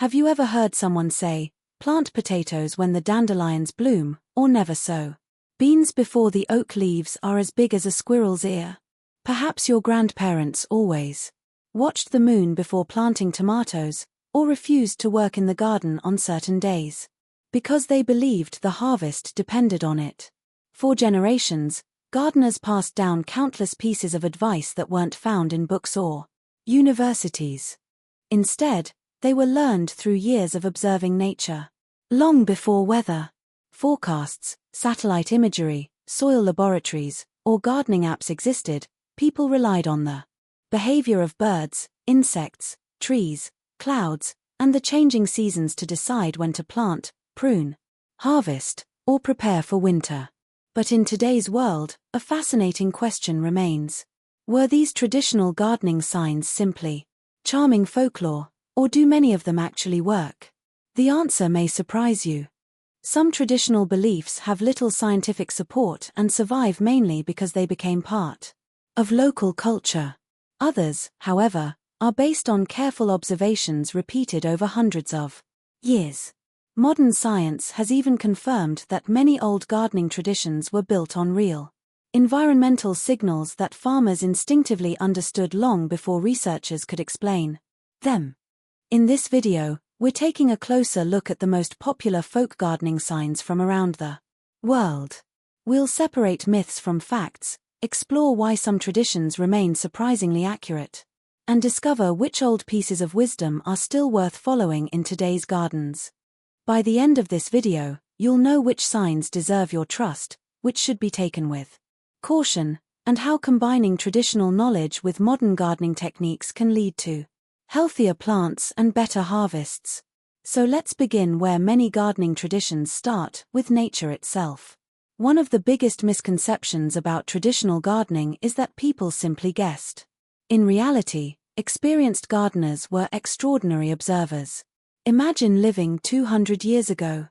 Have you ever heard someone say, plant potatoes when the dandelions bloom, or never sow beans before the oak leaves are as big as a squirrel's ear? Perhaps your grandparents always watched the moon before planting tomatoes, or refused to work in the garden on certain days, because they believed the harvest depended on it. For generations, gardeners passed down countless pieces of advice that weren't found in books or universities. Instead, they were learned through years of observing nature. Long before weather forecasts, satellite imagery, soil laboratories, or gardening apps existed, people relied on the behavior of birds, insects, trees, clouds, and the changing seasons to decide when to plant, prune, harvest, or prepare for winter. But in today's world, a fascinating question remains. Were these traditional gardening signs simply charming folklore, or do many of them actually work? The answer may surprise you. Some traditional beliefs have little scientific support and survive mainly because they became part of local culture. Others, however, are based on careful observations repeated over hundreds of years. Modern science has even confirmed that many old gardening traditions were built on real environmental signals that farmers instinctively understood long before researchers could explain them. In this video, we're taking a closer look at the most popular folk gardening signs from around the world. We'll separate myths from facts, explore why some traditions remain surprisingly accurate, and discover which old pieces of wisdom are still worth following in today's gardens. By the end of this video, you'll know which signs deserve your trust, which should be taken with caution, and how combining traditional knowledge with modern gardening techniques can lead to healthier plants and better harvests. So let's begin where many gardening traditions start, with nature itself. One of the biggest misconceptions about traditional gardening is that people simply guessed. In reality, experienced gardeners were extraordinary observers. Imagine living 200 years ago.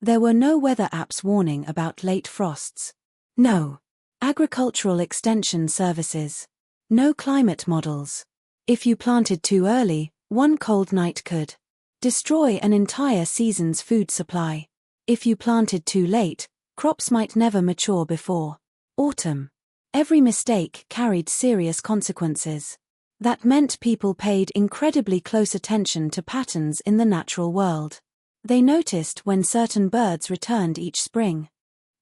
There were no weather apps warning about late frosts. No agricultural extension services. No climate models. If you planted too early, one cold night could destroy an entire season's food supply. If you planted too late, crops might never mature before autumn. Every mistake carried serious consequences. That meant people paid incredibly close attention to patterns in the natural world. They noticed when certain birds returned each spring.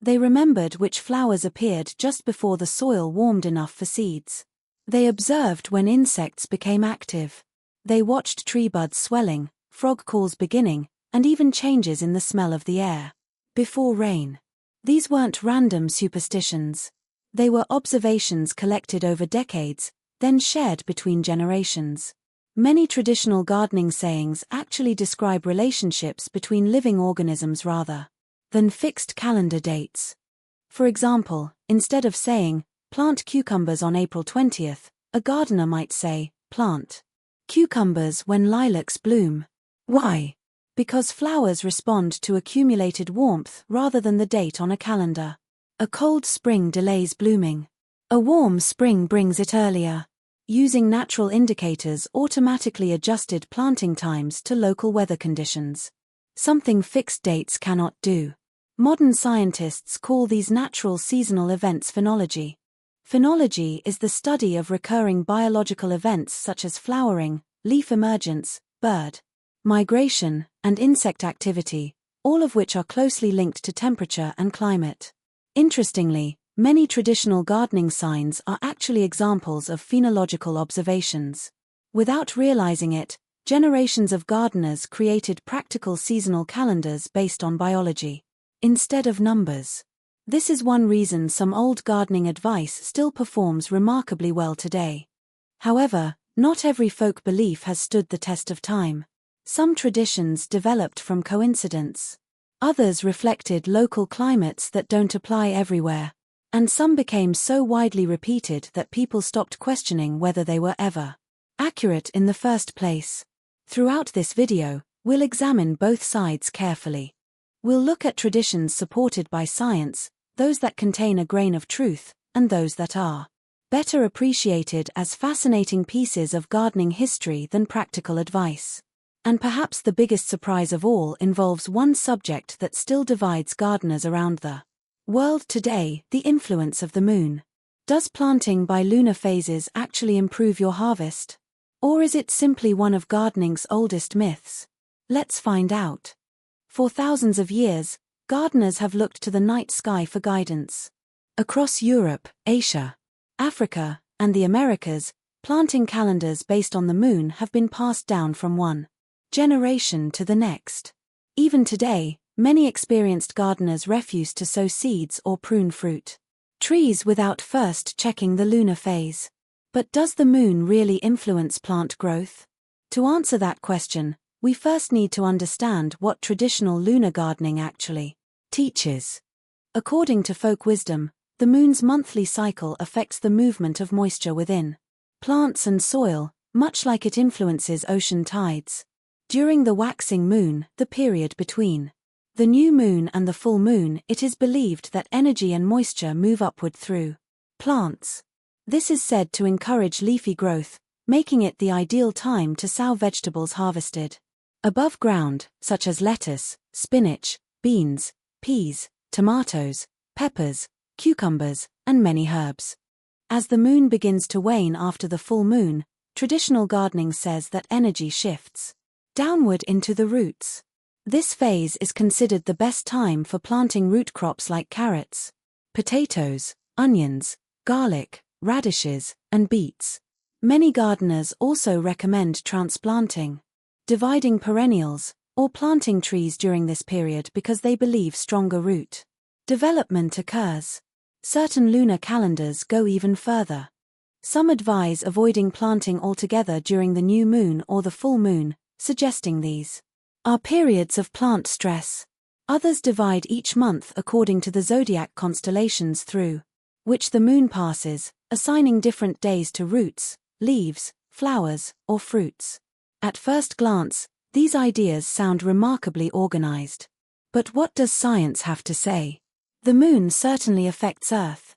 They remembered which flowers appeared just before the soil warmed enough for seeds. They observed when insects became active. They watched tree buds swelling, frog calls beginning, and even changes in the smell of the air before rain. These weren't random superstitions. They were observations collected over decades, then shared between generations. Many traditional gardening sayings actually describe relationships between living organisms rather than fixed calendar dates. For example, instead of saying, plant cucumbers on April 20th, a gardener might say, plant cucumbers when lilacs bloom. Why? Because flowers respond to accumulated warmth rather than the date on a calendar. A cold spring delays blooming. A warm spring brings it earlier. Using natural indicators automatically adjusted planting times to local weather conditions. Something fixed dates cannot do. Modern scientists call these natural seasonal events phenology. Phenology is the study of recurring biological events such as flowering, leaf emergence, bird migration, and insect activity, all of which are closely linked to temperature and climate. Interestingly, many traditional gardening signs are actually examples of phenological observations. Without realizing it, generations of gardeners created practical seasonal calendars based on biology instead of numbers. This is one reason some old gardening advice still performs remarkably well today. However, not every folk belief has stood the test of time. Some traditions developed from coincidence. Others reflected local climates that don't apply everywhere. And some became so widely repeated that people stopped questioning whether they were ever accurate in the first place. Throughout this video, we'll examine both sides carefully. We'll look at traditions supported by science, those that contain a grain of truth, and those that are better appreciated as fascinating pieces of gardening history than practical advice. And perhaps the biggest surprise of all involves one subject that still divides gardeners around the world today: the influence of the moon. Does planting by lunar phases actually improve your harvest? Or is it simply one of gardening's oldest myths? Let's find out. For thousands of years, gardeners have looked to the night sky for guidance. Across Europe, Asia, Africa, and the Americas, planting calendars based on the moon have been passed down from one generation to the next. Even today, many experienced gardeners refuse to sow seeds or prune fruit trees without first checking the lunar phase. But does the moon really influence plant growth? To answer that question, we first need to understand what traditional lunar gardening actually teaches. According to folk wisdom, the moon's monthly cycle affects the movement of moisture within plants and soil, much like it influences ocean tides. During the waxing moon, the period between the new moon and the full moon, it is believed that energy and moisture move upward through plants. This is said to encourage leafy growth, making it the ideal time to sow vegetables harvested above ground, such as lettuce, spinach, beans, peas, tomatoes, peppers, cucumbers, and many herbs. As the moon begins to wane after the full moon, traditional gardening says that energy shifts downward into the roots. This phase is considered the best time for planting root crops like carrots, potatoes, onions, garlic, radishes, and beets. Many gardeners also recommend transplanting, dividing perennials, or planting trees during this period because they believe stronger root development occurs. Certain lunar calendars go even further. Some advise avoiding planting altogether during the new moon or the full moon, suggesting these are periods of plant stress. Others divide each month according to the zodiac constellations through which the moon passes, assigning different days to roots, leaves, flowers, or fruits. At first glance, these ideas sound remarkably organized. But what does science have to say? The moon certainly affects Earth.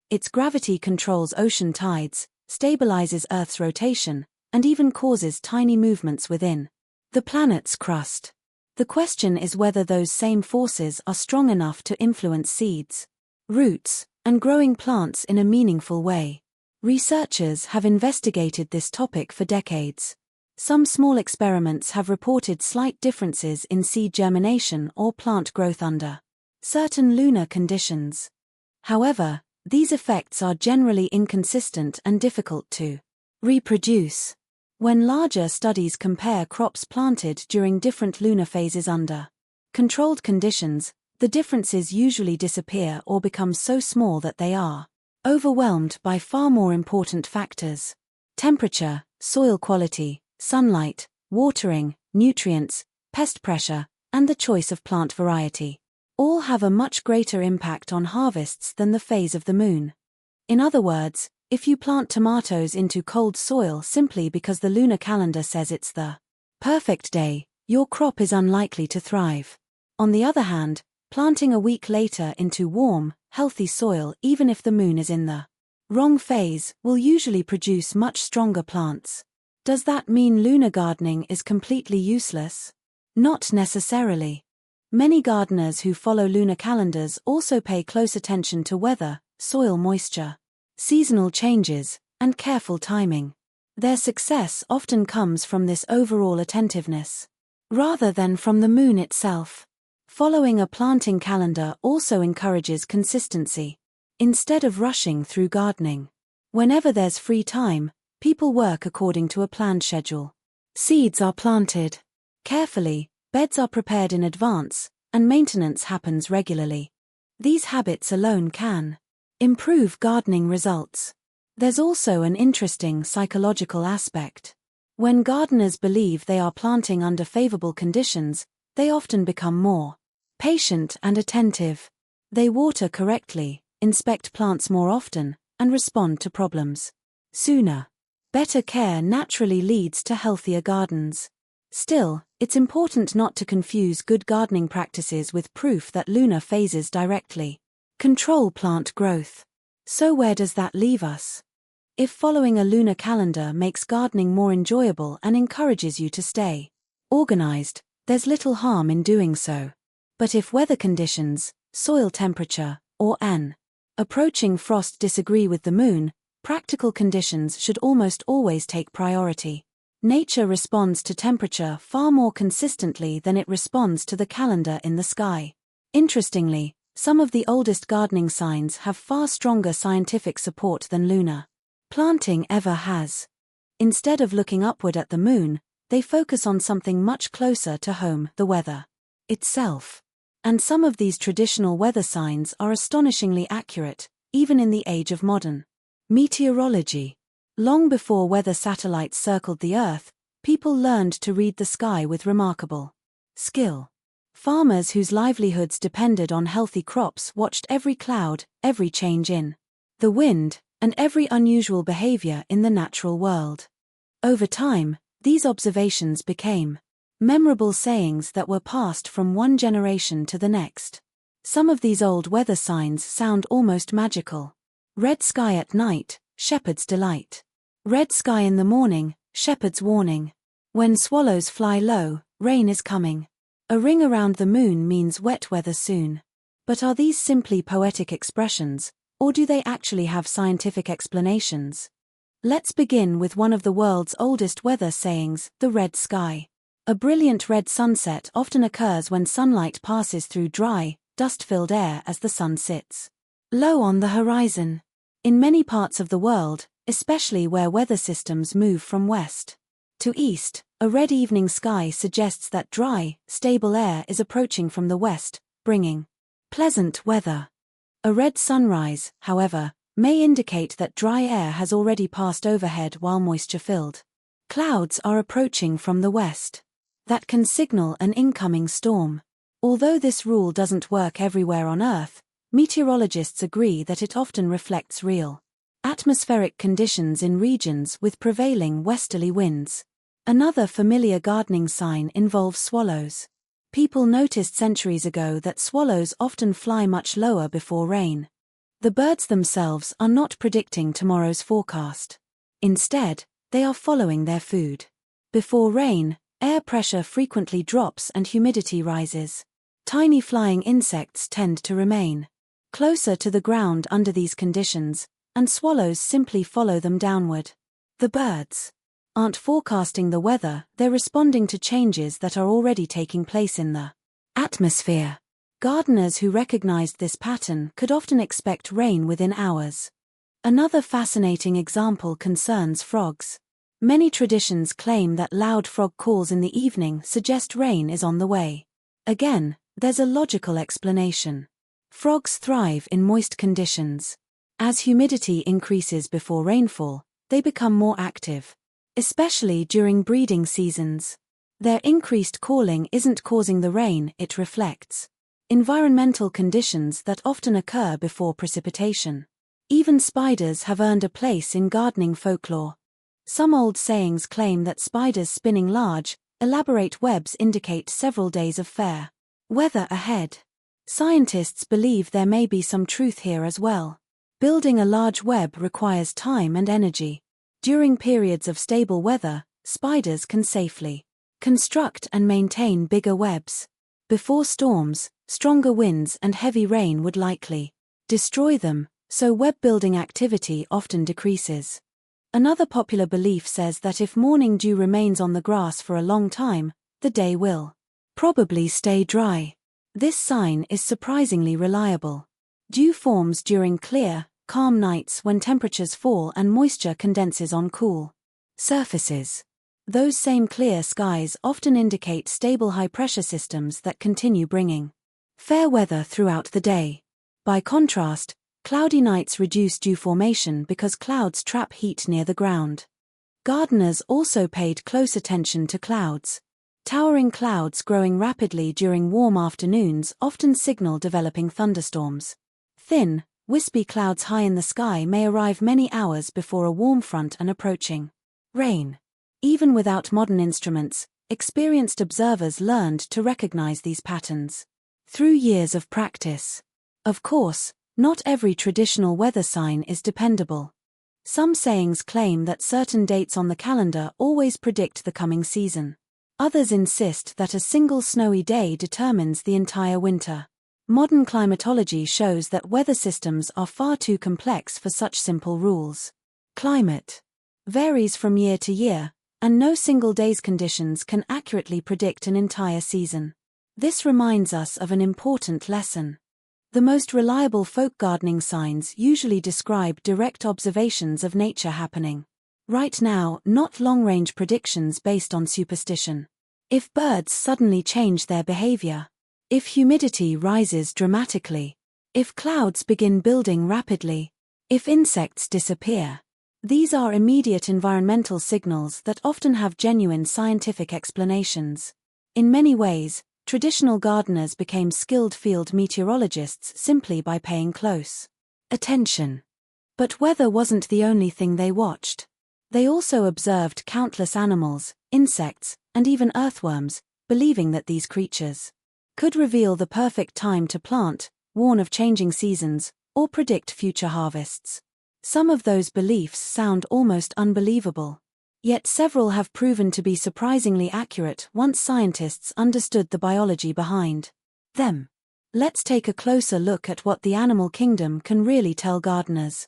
Its gravity controls ocean tides, stabilizes Earth's rotation, and even causes tiny movements within the planet's crust. The question is whether those same forces are strong enough to influence seeds, roots, and growing plants in a meaningful way. Researchers have investigated this topic for decades. Some small experiments have reported slight differences in seed germination or plant growth under certain lunar conditions. However, these effects are generally inconsistent and difficult to reproduce. When larger studies compare crops planted during different lunar phases under controlled conditions, the differences usually disappear or become so small that they are overwhelmed by far more important factors: temperature, soil quality, sunlight, watering, nutrients, pest pressure, and the choice of plant variety. All have a much greater impact on harvests than the phase of the moon. In other words, if you plant tomatoes into cold soil simply because the lunar calendar says it's the perfect day, your crop is unlikely to thrive. On the other hand, planting a week later into warm, healthy soil, even if the moon is in the wrong phase, will usually produce much stronger plants. Does that mean lunar gardening is completely useless? Not necessarily. Many gardeners who follow lunar calendars also pay close attention to weather, soil moisture, seasonal changes, and careful timing. Their success often comes from this overall attentiveness, rather than from the moon itself. Following a planting calendar also encourages consistency. Instead of rushing through gardening, whenever there's free time, people work according to a planned schedule. Seeds are planted carefully, beds are prepared in advance, and maintenance happens regularly. These habits alone can improve gardening results. There's also an interesting psychological aspect. When gardeners believe they are planting under favorable conditions, they often become more patient and attentive. They water correctly, inspect plants more often, and respond to problems sooner. Better care naturally leads to healthier gardens. Still, it's important not to confuse good gardening practices with proof that lunar phases directly control plant growth. So where does that leave us? If following a lunar calendar makes gardening more enjoyable and encourages you to stay organized, there's little harm in doing so. But if weather conditions, soil temperature, or an approaching frost disagree with the moon, practical conditions should almost always take priority. Nature responds to temperature far more consistently than it responds to the calendar in the sky. Interestingly, some of the oldest gardening signs have far stronger scientific support than lunar planting ever has. Instead of looking upward at the moon, they focus on something much closer to home, the weather itself. And some of these traditional weather signs are astonishingly accurate, even in the age of modern meteorology. Long before weather satellites circled the Earth, people learned to read the sky with remarkable skill. Farmers whose livelihoods depended on healthy crops watched every cloud, every change in the wind, and every unusual behavior in the natural world. Over time, these observations became memorable sayings that were passed from one generation to the next. Some of these old weather signs sound almost magical. Red sky at night, shepherd's delight. Red sky in the morning, shepherd's warning. When swallows fly low, rain is coming. A ring around the moon means wet weather soon. But are these simply poetic expressions, or do they actually have scientific explanations? Let's begin with one of the world's oldest weather sayings, the red sky. A brilliant red sunset often occurs when sunlight passes through dry, dust-filled air as the sun sits low on the horizon. In many parts of the world, especially where weather systems move from west to east, a red evening sky suggests that dry, stable air is approaching from the west, bringing pleasant weather. A red sunrise, however, may indicate that dry air has already passed overhead while moisture-filled clouds are approaching from the west. That can signal an incoming storm. Although this rule doesn't work everywhere on Earth, meteorologists agree that it often reflects real atmospheric conditions in regions with prevailing westerly winds. Another familiar gardening sign involves swallows. People noticed centuries ago that swallows often fly much lower before rain. The birds themselves are not predicting tomorrow's forecast. Instead, they are following their food. Before rain, air pressure frequently drops and humidity rises. Tiny flying insects tend to remain closer to the ground under these conditions, and swallows simply follow them downward. The birds aren't forecasting the weather, they're responding to changes that are already taking place in the atmosphere. Gardeners who recognized this pattern could often expect rain within hours. Another fascinating example concerns frogs. Many traditions claim that loud frog calls in the evening suggest rain is on the way. Again, there's a logical explanation. Frogs thrive in moist conditions. As humidity increases before rainfall, they become more active, especially during breeding seasons. Their increased calling isn't causing the rain, it reflects environmental conditions that often occur before precipitation. Even spiders have earned a place in gardening folklore. Some old sayings claim that spiders spinning large, elaborate webs indicate several days of fair weather ahead. Scientists believe there may be some truth here as well. Building a large web requires time and energy. During periods of stable weather, spiders can safely construct and maintain bigger webs. Before storms, stronger winds and heavy rain would likely destroy them, so web-building activity often decreases. Another popular belief says that if morning dew remains on the grass for a long time, the day will probably stay dry. This sign is surprisingly reliable. Dew forms during clear, calm nights when temperatures fall and moisture condenses on cool surfaces. Those same clear skies often indicate stable high-pressure systems that continue bringing fair weather throughout the day. By contrast, cloudy nights reduce dew formation because clouds trap heat near the ground. Gardeners also paid close attention to clouds. Towering clouds growing rapidly during warm afternoons often signal developing thunderstorms. Thin, wispy clouds high in the sky may arrive many hours before a warm front and approaching rain. Even without modern instruments, experienced observers learned to recognize these patterns through years of practice. Of course, not every traditional weather sign is dependable. Some sayings claim that certain dates on the calendar always predict the coming season. Others insist that a single snowy day determines the entire winter. Modern climatology shows that weather systems are far too complex for such simple rules. Climate varies from year to year, and no single day's conditions can accurately predict an entire season. This reminds us of an important lesson. The most reliable folk gardening signs usually describe direct observations of nature happening right now, not long-range predictions based on superstition. If birds suddenly change their behavior, if humidity rises dramatically, if clouds begin building rapidly, if insects disappear, these are immediate environmental signals that often have genuine scientific explanations. In many ways, traditional gardeners became skilled field meteorologists simply by paying close attention. But weather wasn't the only thing they watched. They also observed countless animals, insects, and even earthworms, believing that these creatures could reveal the perfect time to plant, warn of changing seasons, or predict future harvests. Some of those beliefs sound almost unbelievable. Yet several have proven to be surprisingly accurate once scientists understood the biology behind them. Let's take a closer look at what the animal kingdom can really tell gardeners.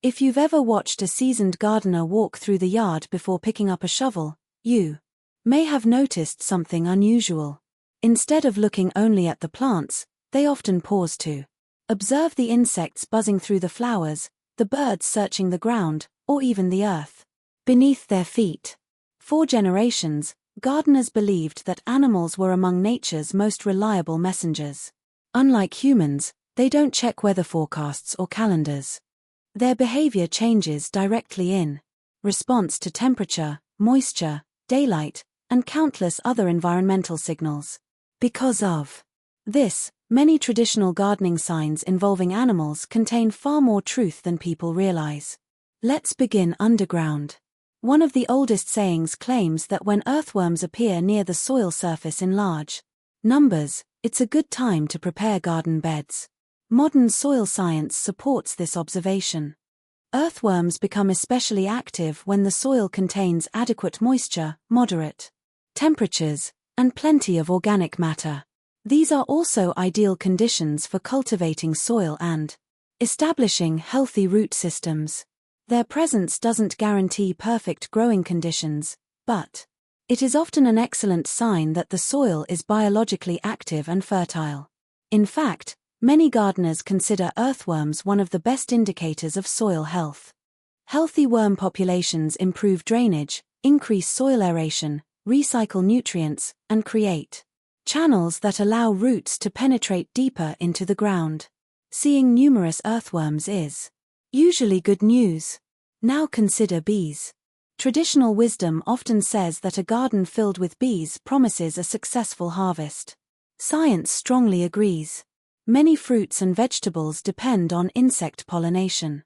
If you've ever watched a seasoned gardener walk through the yard before picking up a shovel, you may have noticed something unusual. Instead of looking only at the plants, they often pause to observe the insects buzzing through the flowers, the birds searching the ground, or even the earth beneath their feet. For generations, gardeners believed that animals were among nature's most reliable messengers. Unlike humans, they don't check weather forecasts or calendars. Their behavior changes directly in response to temperature, moisture, daylight, and countless other environmental signals. Because of this, many traditional gardening signs involving animals contain far more truth than people realize. Let's begin underground. One of the oldest sayings claims that when earthworms appear near the soil surface in large numbers, it's a good time to prepare garden beds. Modern soil science supports this observation. Earthworms become especially active when the soil contains adequate moisture, moderate temperatures, and plenty of organic matter. These are also ideal conditions for cultivating soil and establishing healthy root systems. Their presence doesn't guarantee perfect growing conditions, but it is often an excellent sign that the soil is biologically active and fertile. In fact, many gardeners consider earthworms one of the best indicators of soil health. Healthy worm populations improve drainage, increase soil aeration, recycle nutrients, and create channels that allow roots to penetrate deeper into the ground. Seeing numerous earthworms is usually good news. Now consider bees. Traditional wisdom often says that a garden filled with bees promises a successful harvest. Science strongly agrees. Many fruits and vegetables depend on insect pollination.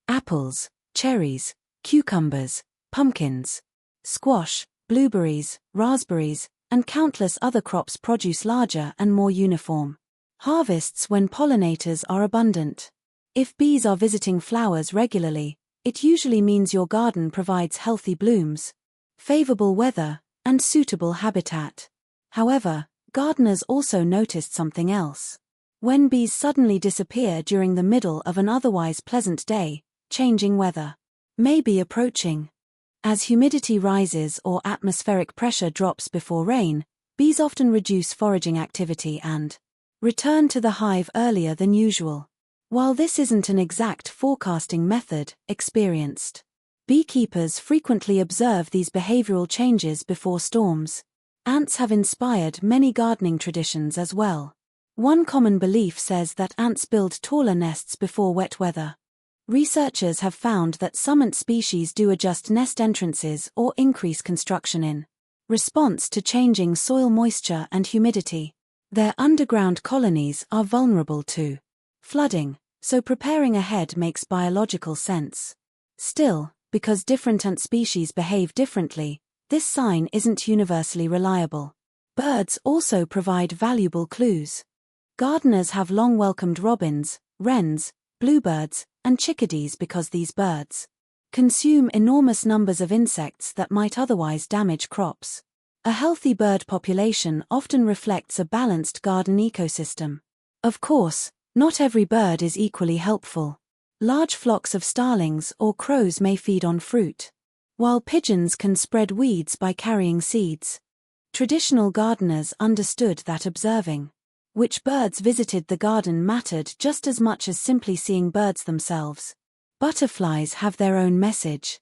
Apples, cherries, cucumbers, pumpkins, squash, blueberries, raspberries, and countless other crops produce larger and more uniform harvests when pollinators are abundant. If bees are visiting flowers regularly, it usually means your garden provides healthy blooms, favorable weather, and suitable habitat. However, gardeners also noticed something else. When bees suddenly disappear during the middle of an otherwise pleasant day, changing weather may be approaching. As humidity rises or atmospheric pressure drops before rain, bees often reduce foraging activity and return to the hive earlier than usual. While this isn't an exact forecasting method, experienced beekeepers frequently observe these behavioral changes before storms. Ants have inspired many gardening traditions as well. One common belief says that ants build taller nests before wet weather. Researchers have found that some ant species do adjust nest entrances or increase construction in response to changing soil moisture and humidity. Their underground colonies are vulnerable to flooding, so preparing ahead makes biological sense. Still, because different ant species behave differently, this sign isn't universally reliable. Birds also provide valuable clues. Gardeners have long welcomed robins, wrens, bluebirds, and chickadees because these birds consume enormous numbers of insects that might otherwise damage crops. A healthy bird population often reflects a balanced garden ecosystem. Of course, not every bird is equally helpful. Large flocks of starlings or crows may feed on fruit, while pigeons can spread weeds by carrying seeds. Traditional gardeners understood that observing which birds visited the garden mattered just as much as simply seeing birds themselves. Butterflies have their own message.